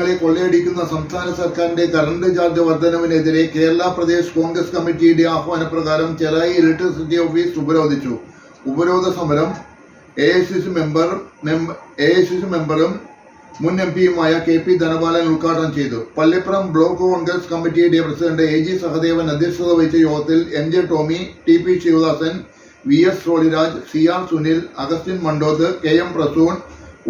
ജനങ്ങളെ കൊള്ളയടിക്കുന്ന സംസ്ഥാന സർക്കാരിന്റെ കറണ്ട് ചാർജ് വർധനവിനെതിരെ കേരള പ്രദേശ് കോൺഗ്രസ് കമ്മിറ്റിയുടെ ആഹ്വാനപ്രകാരം ചെറായി ഇലക്ട്രിസിറ്റി ഓഫീസ് ഉപരോധിച്ചു. ഉപരോധ സമരം എഐസിസി മെമ്പറും മുൻ എംപിയുമായ KP ധനപാലൻ ഉദ്ഘാടനം ചെയ്തു. പള്ളിപ്പുറം ബ്ലോക്ക് കോൺഗ്രസ് കമ്മിറ്റിയുടെ പ്രസിഡന്റ് AG സഹദേവൻ അധ്യക്ഷത വഹിച്ച യോഗത്തിൽ MJ Tomy, TP Sivadasan, VS Soliraj, CR Sunil, Augustine Mandoth, KM Prasoon,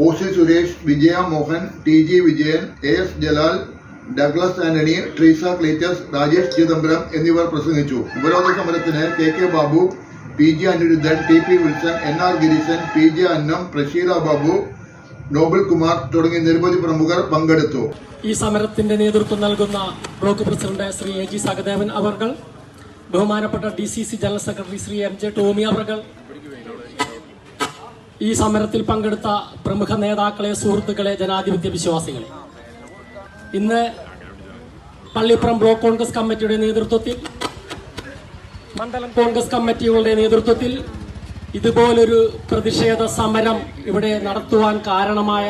OC Suresh, Vijaya Mohan, TG Vijayan, AS Jalal, Douglas Antony, Treesa Cleetus, Rajesh Chidambaram എന്നിവർ പ്രസംഗിച്ചു. ഉപരോധ സമരത്തിന് KK Babu, PG Aniruddhan, TP Wilson, NR Gireeshan, PJ Annam, Prasheela Babu, Nobel Kumar തുടങ്ങിയ നിരവധി പ്രമുഖർ പങ്കെടുത്തു. ഈ സമരത്തിന്റെ നേതൃത്വം നൽകുന്ന block president Shri AG Sahadevan അവർകൾ, ബഹുമാനപ്പെട്ട DCC general secretary Shri MJ Tomy അവർകൾ, ഈ സമരത്തിൽ പങ്കെടുത്ത പ്രമുഖ നേതാക്കളെ, സുഹൃത്തുക്കളെ, ജനാധിപത്യ വിശ്വാസികളെ, ഇന്ന് പള്ളിപ്പുറം ബ്ലോക്ക് കോൺഗ്രസ് കമ്മിറ്റിയുടെ നേതൃത്വത്തിൽ, മണ്ഡലം കോൺഗ്രസ് കമ്മിറ്റികളുടെ നേതൃത്വത്തിൽ ഇതുപോലൊരു പ്രതിഷേധ സമരം ഇവിടെ നടത്തുവാൻ കാരണമായ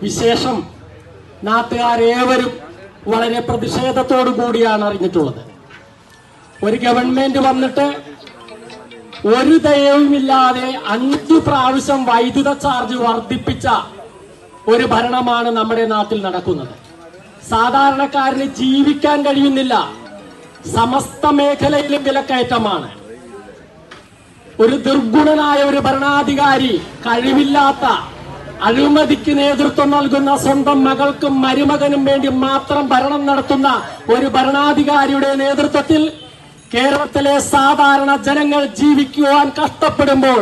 വിശേഷം നാട്ടുകാരേവരും വളരെ പ്രതിഷേധത്തോടു കൂടിയാണ് അറിഞ്ഞിട്ടുള്ളത്. ഒരു ഗവൺമെന്റ് വന്നിട്ട് ഒരു ദയവുമില്ലാതെ 5 പ്രാവശ്യം വൈദ്യുത ചാർജ് വർദ്ധിപ്പിച്ച ഒരു ഭരണമാണ് നമ്മുടെ നാട്ടിൽ നടക്കുന്നത്. സാധാരണക്കാരന് ജീവിക്കാൻ കഴിയുന്നില്ല. സമസ്ത മേഖലയിലും വിലക്കയറ്റമാണ്. ഒരു ദുർഗുണനായ ഒരു ഭരണാധികാരി, കഴിവില്ലാത്ത, അഴിമതിക്ക് നേതൃത്വം നൽകുന്ന, സ്വന്തം മകൾക്കും മരുമകനും വേണ്ടി മാത്രം ഭരണം നടത്തുന്ന ഒരു ഭരണാധികാരിയുടെ നേതൃത്വത്തിൽ കേരളത്തിലെ സാധാരണ ജനങ്ങൾ ജീവിക്കുവാൻ കഷ്ടപ്പെടുമ്പോൾ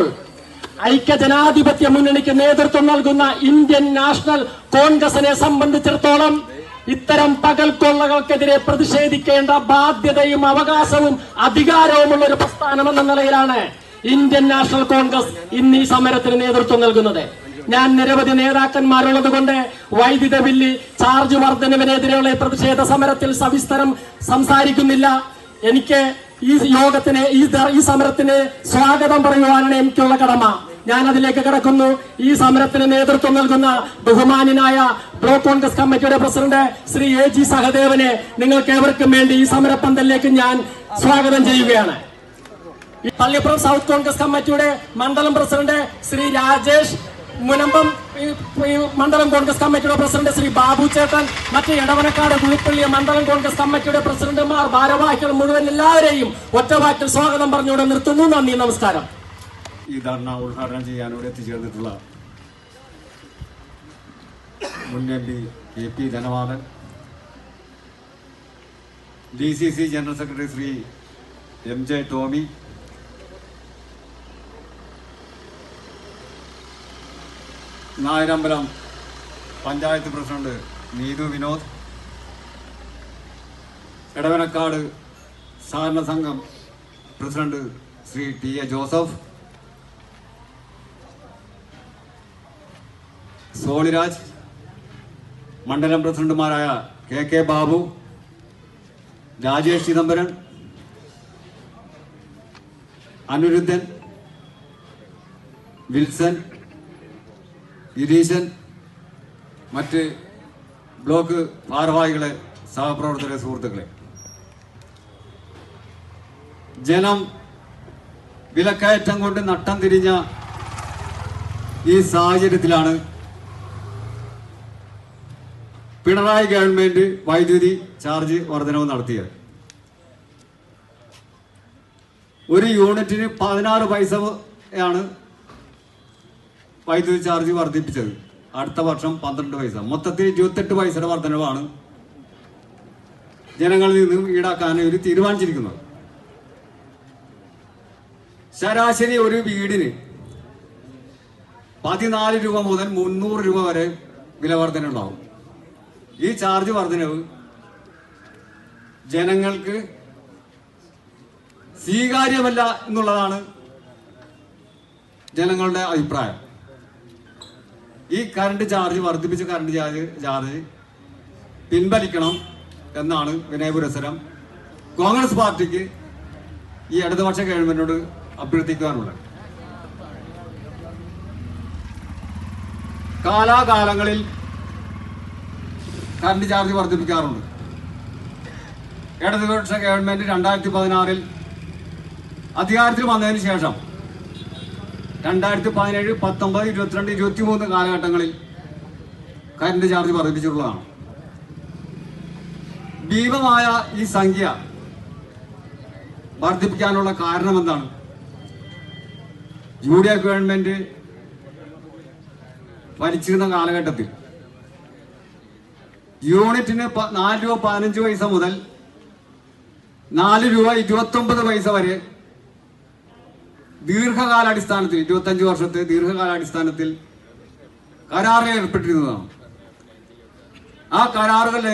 ഐക്യജനാധിപത്യ മുന്നണിക്ക് നേതൃത്വം നൽകുന്ന ഇന്ത്യൻ നാഷണൽ കോൺഗ്രസിനെ സംബന്ധിച്ചിടത്തോളം ഇത്തരം പകൽക്കൊള്ളകൾക്കെതിരെ പ്രതിഷേധിക്കേണ്ട ബാധ്യതയും അവകാശവും അധികാരവുമുള്ള ഒരു പ്രസ്ഥാനമെന്ന നിലയിലാണ് ഇന്ത്യൻ നാഷണൽ കോൺഗ്രസ് ഇന്ന് ഈ സമരത്തിന് നേതൃത്വം നൽകുന്നത്. ഞാൻ നിരവധി നേതാക്കന്മാരുള്ളത് കൊണ്ട് വൈദ്യുത ബില്ല് ചാർജ് വർധനവിനെതിരെയുള്ള പ്രതിഷേധ സമരത്തിൽ സവിസ്തരം സംസാരിക്കുന്നില്ല. എനിക്ക് ഈ യോഗത്തിന്, ഈ സമരത്തിന് സ്വാഗതം പറയുവാനാണ് എനിക്കുള്ള കടമ. ഞാൻ അതിലേക്ക് കടക്കുന്നു. ഈ സമരത്തിന് നേതൃത്വം നൽകുന്ന ബഹുമാന്യനായ ബ്ലോക്ക് കോൺഗ്രസ് കമ്മിറ്റിയുടെ പ്രസിഡന്റ് ശ്രീ AG സഹദേവനെ നിങ്ങൾക്ക് ഏവർക്കും വേണ്ടി ഈ സമരപ്പന്തലിലേക്ക് ഞാൻ സ്വാഗതം ചെയ്യുകയാണ്. ഈ പള്ളിപ്പുറം സൗത്ത് കോൺഗ്രസ് കമ്മിറ്റിയുടെ മണ്ഡലം പ്രസിഡന്റ് ശ്രീ രാജേഷ് മുനമ്പം, മണ്ഡലം കോൺഗ്രസ് കമ്മിറ്റിയുടെ പ്രസിഡന്റ് ശ്രീ ബാബു ചേട്ടൻ, മറ്റ് എടവനക്കാട്, കുഴിപ്പള്ളി മണ്ഡലം കോൺഗ്രസ് കമ്മിറ്റിയുടെ പ്രസിഡന്റുമാർ, ഭാരവാഹികൾ മുഴുവൻ എല്ലാവരെയും ഒറ്റവാക്കിൽ സ്വാഗതം പറഞ്ഞുകൊണ്ട് നിർത്തുന്നു. നന്ദി, നമസ്കാരം. ഈ ധർണ ഉദ്ഘാടനം ചെയ്യാനോട് എത്തിച്ചേർന്നിട്ടുള്ള മുൻ MP KP Dhanapalan, DCC general secretary Shri MJ Tomy, Nayarambalam panchayat president Neethu Vinod, Edavanakkad സഹകരണ സംഘം പ്രസിഡന്റ് ശ്രീ TA ജോസഫ്, സോളിരാജ്, മണ്ഡലം പ്രസിഡന്റുമാരായ KK ബാബു, രാജേഷ് ചിദംബരം, അനിരുദ്ധൻ, വിൽസൺ, ഗിരീശൻ, മറ്റ് ബ്ലോക്ക് ഭാരവാഹികളെ, സഹപ്രവർത്തകരെ, സുഹൃത്തുക്കളെ, ജനം വിലക്കയറ്റം കൊണ്ട് നട്ടം തിരിഞ്ഞ ഈ സാഹചര്യത്തിലാണ് പിണറായി ഗവൺമെന്റ് വൈദ്യുതി ചാർജ് വർധനവ് നടത്തിയത്. ഒരു യൂണിറ്റിന് 16 പൈസയാണ് വൈദ്യുതി ചാർജ് വർദ്ധിപ്പിച്ചത്. അടുത്ത വർഷം 12 പൈസ, മൊത്തത്തിൽ 28 പൈസയുടെ വർധനവാണ് ജനങ്ങളിൽ നിന്നും ഈടാക്കാൻ ഒരു തീരുമാനിച്ചിരിക്കുന്നത്. ശരാശരി ഒരു വീടിന് 14 രൂപ മുതൽ 300 രൂപ വരെ വില വർധന ഉണ്ടാവും. ഈ ചാർജ് വർധനവ് ജനങ്ങൾക്ക് സ്വീകാര്യമല്ല എന്നുള്ളതാണ് ജനങ്ങളുടെ അഭിപ്രായം. ഈ കറണ്ട് ചാർജ് വർദ്ധിപ്പിച്ച കറണ്ട് ചാർജ് പിൻവലിക്കണം എന്നാണ് വിനയപുരസരം കോൺഗ്രസ് പാർട്ടിക്ക് ഈ ഇടതുപക്ഷ ഗവൺമെന്റിനോട് അഭ്യർത്ഥിക്കാനുള്ളത്. കാലാകാലങ്ങളിൽ കറണ്ട് ചാർജ് വർദ്ധിപ്പിക്കാറുണ്ട്. ഇടതുപക്ഷ ഗവൺമെന്റ് 2016 അധികാരത്തിൽ വന്നതിന് ശേഷം 2017, 19, 22, 23 കാലഘട്ടങ്ങളിൽ കറണ്ട് ചാർജ് വർദ്ധിപ്പിച്ചിട്ടുള്ളതാണ്. ഭീമമായ ഈ സംഖ്യ വർദ്ധിപ്പിക്കാനുള്ള കാരണം എന്താണ്? UDF ഗവൺമെന്റ് ഭരിച്ചിരുന്ന കാലഘട്ടത്തിൽ യൂണിറ്റിന് 4 രൂപ 15 പൈസ മുതൽ 4 രൂപ 29 പൈസ വരെ ദീർഘകാലാടിസ്ഥാനത്തിൽ 25 വർഷത്തെ ദീർഘകാലാടിസ്ഥാനത്തിൽ കരാറിൽ ഏർപ്പെട്ടിരുന്നതാണ്. ആ കരാറുകൾ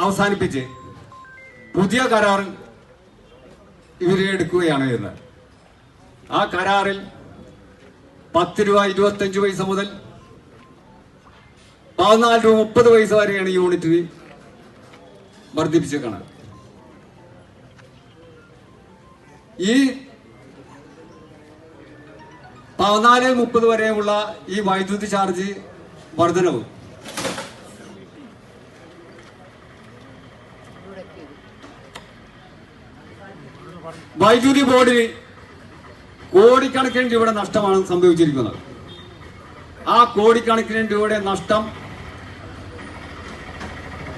അവസാനിപ്പിച്ച് പുതിയ കരാർ ഇവരെ എടുക്കുകയാണ് ചെയ്യുന്നത്. ആ കരാറിൽ 10 രൂപ 25 പൈസ മുതൽ 14 രൂപ 30 പൈസ വരെയാണ് യൂണിറ്റിന് വർദ്ധിപ്പിച്ചേക്കുന്നത്. ഈ 14-30 വരെയുള്ള ഈ വൈദ്യുതി ചാർജ് വർധനവ് വൈദ്യുതി ബോർഡിന് കോടിക്കണക്കിന് രൂപയുടെ നഷ്ടമാണ് സംഭവിച്ചിരിക്കുന്നത്. ആ കോടിക്കണക്കിന് രൂപയുടെ നഷ്ടം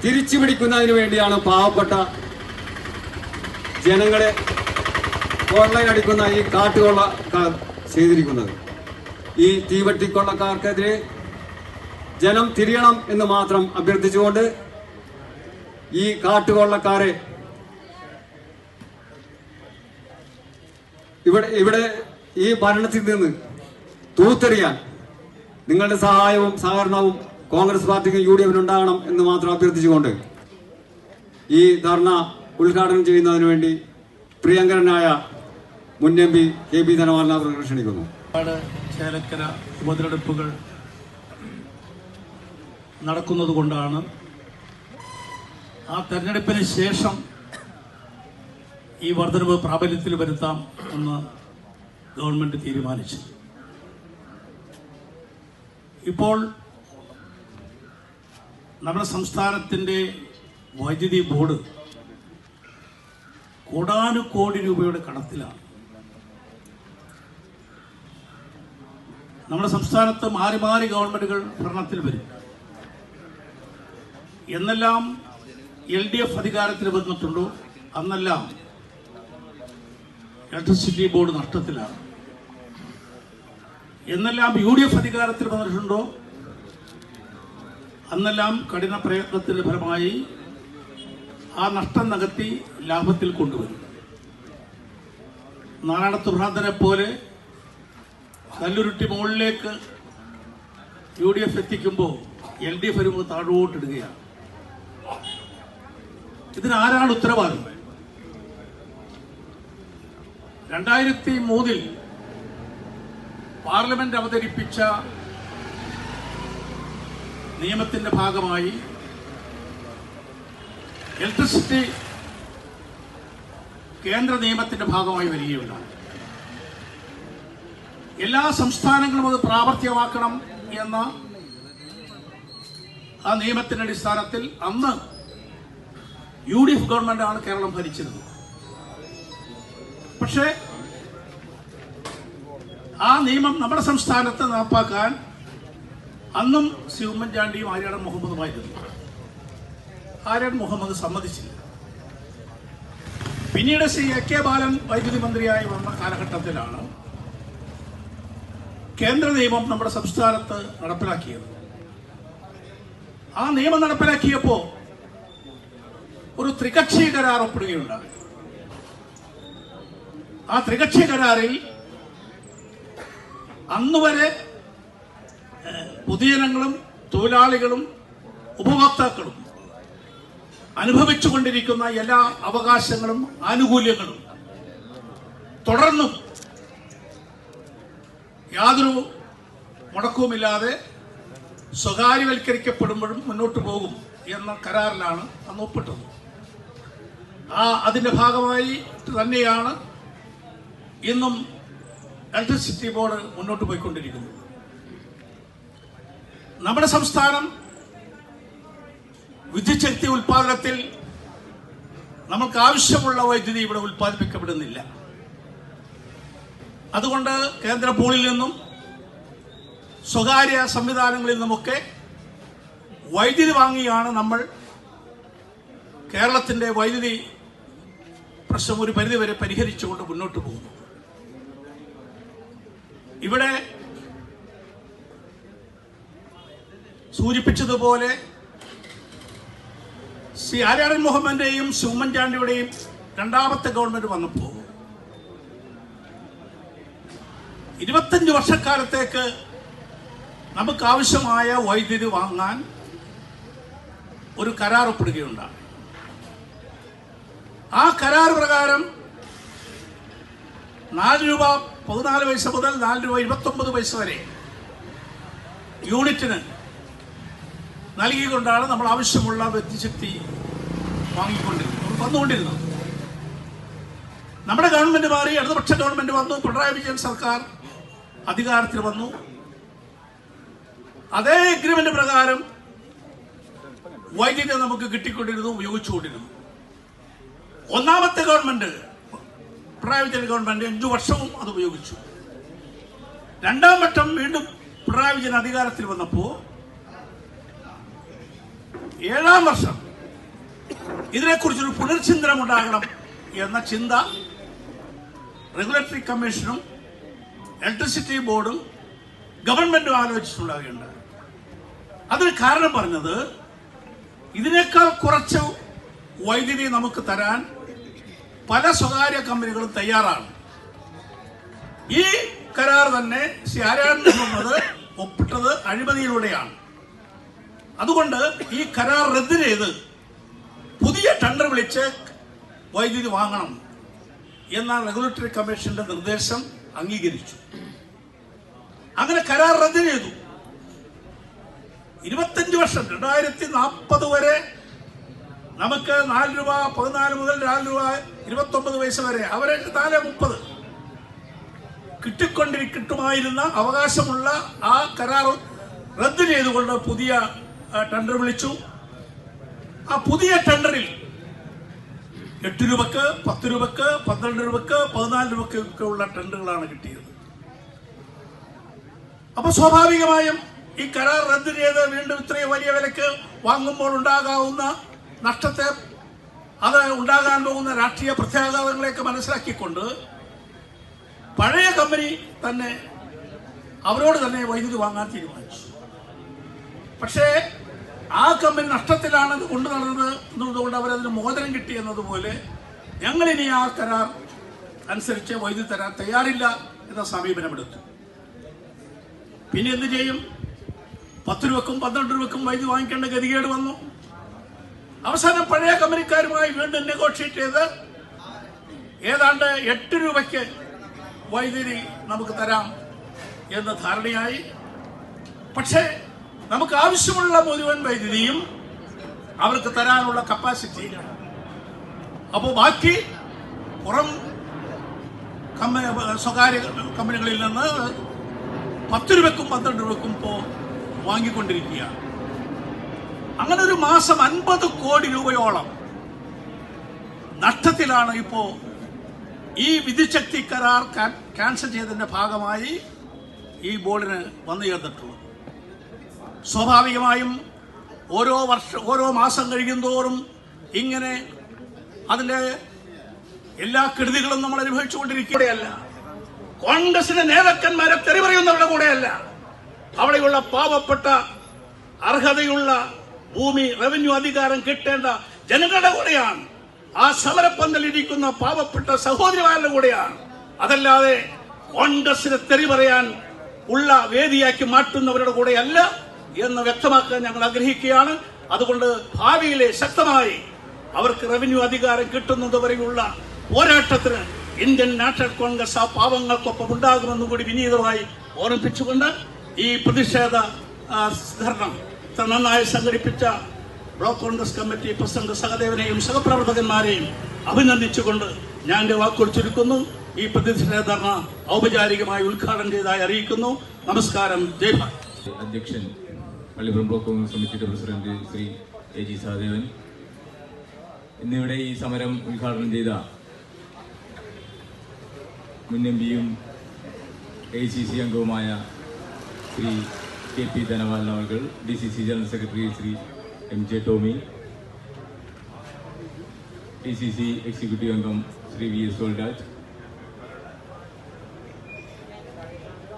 തിരിച്ചു പിടിക്കുന്നതിന് വേണ്ടിയാണ് പാവപ്പെട്ട ജനങ്ങളെ കൊള്ളയടിക്കുന്ന ഈ കാട്ടുകൊള്ളക്കാർ ചെയ്തിരിക്കുന്നത്. ഈ തീവട്ടിക്കൊള്ളക്കാർക്കെതിരെ ജനം തിരിയണം എന്ന് മാത്രം അഭ്യർത്ഥിച്ചുകൊണ്ട് ഈ കാട്ടുകൊള്ളക്കാരെ ഇവിടെ ഈ ഭരണത്തിൽ നിന്ന് തൂത്തെറിയാൻ നിങ്ങളുടെ സഹായവും സഹകരണവും കോൺഗ്രസ് പാർട്ടിക്ക് UDF ഉണ്ടാകണം എന്ന് മാത്രം അഭ്യർത്ഥിച്ചുകൊണ്ട് ഈ ധർണ ഉദ്ഘാടനം ചെയ്യുന്നതിന് വേണ്ടി പ്രിയങ്കരനായ മുൻ MP KP ധനപാലൻ അവരെ ക്ഷണിക്കുന്നു. ചേലക്കര ഉപതെരഞ്ഞെടുപ്പുകൾ നടക്കുന്നത് കൊണ്ടാണ് ആ തെരഞ്ഞെടുപ്പിന് ശേഷം ഈ വർധനവ് പ്രാബല്യത്തിൽ വരുത്താം എന്ന് ഗവൺമെന്റ് തീരുമാനിച്ചു. ഇപ്പോൾ നമ്മുടെ സംസ്ഥാനത്തിൻ്റെ വൈദ്യുതി ബോർഡ് കോടാനുകോടി രൂപയുടെ കടത്തിലാണ്. നമ്മുടെ സംസ്ഥാനത്ത് മാറി മാറി ഗവൺമെന്റുകൾ ഭരണത്തിൽ വരും. എന്നെല്ലാം LDF അധികാരത്തിൽ വന്നിട്ടുണ്ടോ അന്നെല്ലാം ഇലക്ട്രിസിറ്റി ബോർഡ് നഷ്ടത്തിലാണ്. എന്നെല്ലാം UDF അധികാരത്തിൽ വന്നിട്ടുണ്ടോ അന്നെല്ലാം കഠിന പ്രയത്നത്തിന്റെ ഫലമായി ആ നഷ്ടം നികത്തി ലാഭത്തിൽ കൊണ്ടുവരും. നാരായണത്ത് ഭ്രാന്തനെ പോലെ കല്ലുരുട്ടി മുകളിലേക്ക് UDF എത്തിക്കുമ്പോൾ LDF വരുമ്പോൾ താഴോട്ടിടുകയാണ്. ഇതിനാരാണ് ഉത്തരവാദി? 2003 പാർലമെന്റ് അവതരിപ്പിച്ച നിയമത്തിന്റെ ഭാഗമായി ഇലക്ട്രിസിറ്റി കേന്ദ്ര നിയമത്തിന്റെ ഭാഗമായി വരികയുണ്ടായി. എല്ലാ സംസ്ഥാനങ്ങളും അത് പ്രാവർത്തികമാക്കണം എന്ന ആ നിയമത്തിന്റെ അടിസ്ഥാനത്തിൽ അന്ന് UDF ഗവൺമെന്റാണ് കേരളം ഭരിച്ചിരുന്നത്. പക്ഷേ ആ നിയമം നമ്മുടെ സംസ്ഥാനത്ത് നടപ്പാക്കാൻ അന്നും ശ്രീ ഉമ്മൻചാണ്ടിയും ആര്യാടൻ മുഹമ്മദുമായിരുന്നു. ആര്യാടൻ മുഹമ്മദ് സമ്മതിച്ചില്ല. പിന്നീട് ശ്രീ AK ബാലൻ വൈദ്യുതി മന്ത്രിയായി വന്ന കാലഘട്ടത്തിലാണ് കേന്ദ്ര നിയമം നമ്മുടെ സംസ്ഥാനത്ത് നടപ്പിലാക്കിയത്. ആ നിയമം നടപ്പിലാക്കിയപ്പോൾ ഒരു ത്രികക്ഷി കരാർ ഒപ്പിടുകയുണ്ടായി. ആ ത്രികക്ഷി കരാറിൽ അന്നുവരെ പൊതുജനങ്ങളും തൊഴിലാളികളും ഉപഭോക്താക്കളും അനുഭവിച്ചുകൊണ്ടിരിക്കുന്ന എല്ലാ അവകാശങ്ങളും ആനുകൂല്യങ്ങളും തുടർന്നും യാതൊരു മുടക്കവുമില്ലാതെ സ്വകാര്യവൽക്കരിക്കപ്പെടുമ്പോഴും മുന്നോട്ട് പോകും എന്ന കരാറിലാണ് അന്ന് ഒപ്പിട്ടത്. അതിന്റെ ഭാഗമായി തന്നെയാണ് ഇന്നും ഇലക്ട്രിസിറ്റി ബോർഡ് മുന്നോട്ട് പോയിക്കൊണ്ടിരിക്കുന്നത്. നമ്മുടെ സംസ്ഥാനം വിദ്യുച്ഛക്തി ഉൽപാദനത്തിൽ നമുക്ക് ആവശ്യമുള്ള വൈദ്യുതി ഇവിടെ ഉൽപ്പാദിപ്പിക്കപ്പെടുന്നില്ല. അതുകൊണ്ട് കേന്ദ്ര പൂളിൽ നിന്നും സ്വകാര്യ സംവിധാനങ്ങളിൽ നിന്നുമൊക്കെ വൈദ്യുതി വാങ്ങിയാണ് നമ്മൾ കേരളത്തിന്റെ വൈദ്യുതി പ്രശ്നം ഒരു പരിധിവരെ പരിഹരിച്ചുകൊണ്ട് മുന്നോട്ട് പോകുന്നു. ഇവിടെ സൂചിപ്പിച്ചതുപോലെ ശ്രീ ആര്യാടൻ മുഹമ്മദിന്റെയും ഉമ്മൻചാണ്ടിയുടെയും രണ്ടാമത്തെ ഗവൺമെന്റ് വന്നപ്പോൾ 25 വർഷക്കാലത്തേക്ക് നമുക്ക് ആവശ്യമായ വൈദ്യുതി വാങ്ങാൻ ഒരു കരാർ ഒപ്പിടുകയുണ്ടായി. ആ കരാർ പ്രകാരം 4 രൂപ 14 പൈസ മുതൽ 4 രൂപ 29 പൈസ വരെ യൂണിറ്റിന് നൽകിക്കൊണ്ടാണ് നമ്മൾ ആവശ്യമുള്ള വിദ്യുച്ഛക്തി വന്നുകൊണ്ടിരുന്നത്. നമ്മുടെ ഗവൺമെന്റ് മാറി, ഇടതുപക്ഷ ഗവൺമെന്റ് വന്നു, പിണറായി വിജയൻ സർക്കാർ അധികാരത്തിൽ വന്നു. അതേ എഗ്രിമെന്റ് പ്രകാരം വൈദ്യുതി നമുക്ക് കിട്ടിക്കൊണ്ടിരുന്നു, ഉപയോഗിച്ചുകൊണ്ടിരുന്നു. ഒന്നാമത്തെ ഗവൺമെന്റ് പിണറായി വിജയൻ ഗവൺമെന്റ് 5 വർഷവും അത് ഉപയോഗിച്ചു. രണ്ടാം വട്ടം വീണ്ടും പിണറായി വിജയൻ അധികാരത്തിൽ വന്നപ്പോൾ 7ാം വർഷം ഇതിനെക്കുറിച്ചൊരു പുനർചിന്തനം ഉണ്ടാകണം എന്ന ചിന്ത റെഗുലേറ്ററി കമ്മീഷനും ഇലക്ട്രിസിറ്റി ബോർഡും ഗവൺമെന്റും ആലോചിച്ചിട്ടുണ്ടാകുകയുണ്ട്. അതിന് കാരണം പറഞ്ഞത് ഇതിനേക്കാൾ കുറച്ച് വൈദ്യുതി നമുക്ക് തരാൻ പല സ്വകാര്യ കമ്പനികളും തയ്യാറാണ്. ഈ കരാർ തന്നെ ശ്രീ ആര്യാടൻ മുഹമ്മദ് ഒപ്പിട്ടത് അഴിമതിയിലൂടെയാണ്. അതുകൊണ്ട് ഈ കരാർ റദ്ദ് ചെയ്ത് പുതിയ ടെൻഡർ വിളിച്ച് വൈദ്യുതി വാങ്ങണം എന്ന റെഗുലേറ്ററി കമ്മീഷന്റെ നിർദ്ദേശം അംഗീകരിച്ചു. അങ്ങനെ കരാർ റദ്ദ് ചെയ്തു. 25 വർഷം 2040 വരെ നമുക്ക് 4 രൂപ 14 മുതൽ 4 രൂപ 29 പൈസ വരെ അവരെ 4.30 കിട്ടുമായിരുന്ന അവകാശമുള്ള ആ കരാർ റദ്ദ് ചെയ്തുകൊണ്ട് പുതിയ ടെൻഡർ വിളിച്ചു. ആ പുതിയ ടെൻഡറിൽ 8 രൂപക്ക് 10 രൂപക്ക് 12 രൂപക്ക് 14 രൂപക്ക് ഒക്കെ ഉള്ള ടെൻഡറുകളാണ് കിട്ടിയത്. അപ്പൊ സ്വാഭാവികമായും ഈ കരാർ റദ്ദ് ചെയ്ത് വീണ്ടും ഇത്രയും വലിയ വിലക്ക് വാങ്ങുമ്പോൾ ഉണ്ടാകാവുന്ന നഷ്ടത്തെ, അത് ഉണ്ടാകാൻ പോകുന്ന രാഷ്ട്രീയ പ്രത്യാഘാതങ്ങളെയൊക്കെ മനസ്സിലാക്കിക്കൊണ്ട് പഴയ കമ്പനി തന്നെ അവരോട് തന്നെ വൈദ്യുതി വാങ്ങാൻ തീരുമാനിച്ചു. പക്ഷേ ആ കമ്പനി നഷ്ടത്തിലാണ് കൊണ്ടു നടന്നത് എന്നതുകൊണ്ട് അവരതിന് മോചനം കിട്ടി എന്നതുപോലെ ഞങ്ങളിനി ആ കരാർ അനുസരിച്ച് വൈദ്യുതി തരാൻ തയ്യാറില്ല എന്ന സമീപനമെടുത്തു. പിന്നെ എന്ത് ചെയ്യും? 10 രൂപക്കും 12 രൂപക്കും വൈദ്യുതി വാങ്ങിക്കേണ്ട ഗതികേട് വന്നു. അവസാനം പഴയ കമ്പനിക്കാരുമായി വീണ്ടും നെഗോഷിയേറ്റ് ചെയ്ത് ഏതാണ്ട് 8 രൂപയ്ക്ക് വൈദ്യുതി നമുക്ക് തരാം എന്ന ധാരണയായി. പക്ഷേ നമുക്ക് ആവശ്യമുള്ള മുഴുവൻ വൈദ്യുതിയും അവർക്ക് തരാനുള്ള കപ്പാസിറ്റി ഇല്ല. അപ്പോൾ ബാക്കി പുറം സ്വകാര്യ കമ്പനികളിൽ നിന്ന് 10 രൂപക്കും 12 രൂപക്കും ഇപ്പോൾ വാങ്ങിക്കൊണ്ടിരിക്കുകയാണ്. അങ്ങനെ ഒരു മാസം 50 കോടി രൂപയോളം നഷ്ടത്തിലാണ് ഇപ്പോ ഈ വിദ്യുച്ഛക്തി കരാർ ക്യാൻസൽ ചെയ്തതിന്റെ ഭാഗമായി ഈ ബോർഡിന് വന്നു ചേർന്നിട്ടുള്ളത്. സ്വാഭാവികമായും ഓരോ മാസം കഴിയുന്തോറും ഇങ്ങനെ അതിന്റെ എല്ലാ കെടുതികളും നമ്മൾ അനുഭവിച്ചുകൊണ്ടിരിക്കുകയല്ല. കോൺഗ്രസിന്റെ നേതാക്കന്മാരെ തെറി പറയുന്നവരുടെ കൂടെയല്ല, അവിടെയുള്ള പാവപ്പെട്ട അർഹതയുള്ള ഭൂമി റവന്യൂ അധികാരം കിട്ടേണ്ട ജനങ്ങളുടെ കൂടെയാണ്. ആ സമരപ്പന്തലിരിക്കുന്ന പാവപ്പെട്ട സഹോദരിമാരുടെ കൂടെയാണ്. അതല്ലാതെ കോൺഗ്രസിനെ തെറി പറയാൻ ഉള്ള വേദിയാക്കി മാറ്റുന്നവരുടെ കൂടെയല്ല എന്ന് വ്യക്തമാക്കാൻ ഞങ്ങൾ ആഗ്രഹിക്കുകയാണ്. അതുകൊണ്ട് ഭാവിയിലെ ശക്തമായി അവർക്ക് റവന്യൂ അധികാരം കിട്ടുന്നതുവരെയുള്ള പോരാട്ടത്തിന് ഇന്ത്യൻ നാഷണൽ കോൺഗ്രസ് ആ പാവങ്ങൾക്കൊപ്പം ഉണ്ടാകുമെന്നും കൂടി വിനീതമായി ഓർമ്മിപ്പിച്ചുകൊണ്ട് ഈ പ്രതിഷേധ ധർണം നന്നായി സംഘടിപ്പിച്ച ബ്ലോക്ക് കോൺഗ്രസ് കമ്മിറ്റി പ്രസിഡന്റ് സഹദേവനെയും സഹപ്രവർത്തകന്മാരെയും അഭിനന്ദിച്ചുകൊണ്ട് ഞാൻ എന്റെ വാക്കുകൾ ചുരുക്കുന്നു. ഈ പ്രതിഷേധ ധർണ ഔപചാരികമായി ഉദ്ഘാടനം ചെയ്തതായി അറിയിക്കുന്നു. നമസ്കാരം. ജയ് ഭാരത്. അധ്യക്ഷൻ പള്ളിപ്പുറം ബ്ലോക്ക് കോൺഗ്രസ് കമ്മിറ്റിയുടെ പ്രസിഡന്റ് ശ്രീ AG സഹദേവൻ, ഇന്നിവിടെ ഈ സമരം ഉദ്ഘാടനം ചെയ്ത മുൻ എംപിയും ACC അംഗവുമായ ശ്രീ KP ധനപാലൻ അവർ, DCC general secretary Shri MJ Tomy, DCC executive അംഗം Shri VS Soliraj,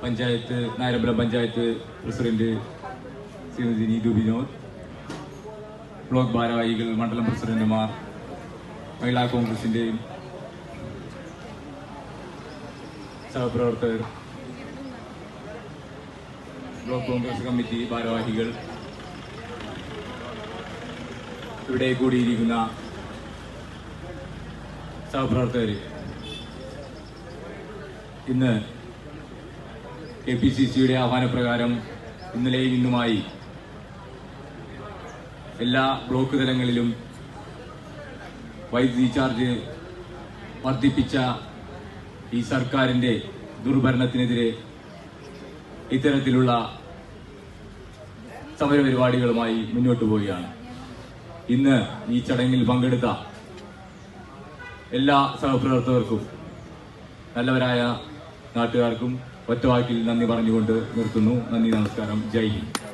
panchayat Nayarambalam panchayat president Shrimati Neethu Vinod, block ഭാരവാഹികൾ, മണ്ഡലം പ്രസിഡന്റുമാർ, മഹിളാ കോൺഗ്രസിന്റെയും സഹപ്രവർത്തകർ, ബ്ലോക്ക് കോൺഗ്രസ് കമ്മിറ്റി ഭാരവാഹികൾ, ഇവിടെ കൂടിയിരിക്കുന്ന സഹപ്രവർത്തകർ, ഇന്ന് KPCCയുടെ ആഹ്വാനപ്രകാരം ഇന്നലെയും ഇന്നുമായി എല്ലാ ബ്ലോക്ക് തലങ്ങളിലും വൈദ്യുതി ചാർജ് വർദ്ധിപ്പിച്ച ഈ സർക്കാരിന്റെ ദുർഭരണത്തിനെതിരെ ഇത്തരത്തിലുള്ള സമരപരിപാടികളുമായി മുന്നോട്ടു പോവുകയാണ്. ഇന്ന് ഈ ചടങ്ങിൽ പങ്കെടുത്ത എല്ലാ സഹപ്രവർത്തകർക്കും നല്ലവരായ നാട്ടുകാർക്കും ഒറ്റവാക്കിൽ നന്ദി പറഞ്ഞുകൊണ്ട് നിർത്തുന്നു. നന്ദി, നമസ്കാരം, ജയ് ഹിന്ദ്.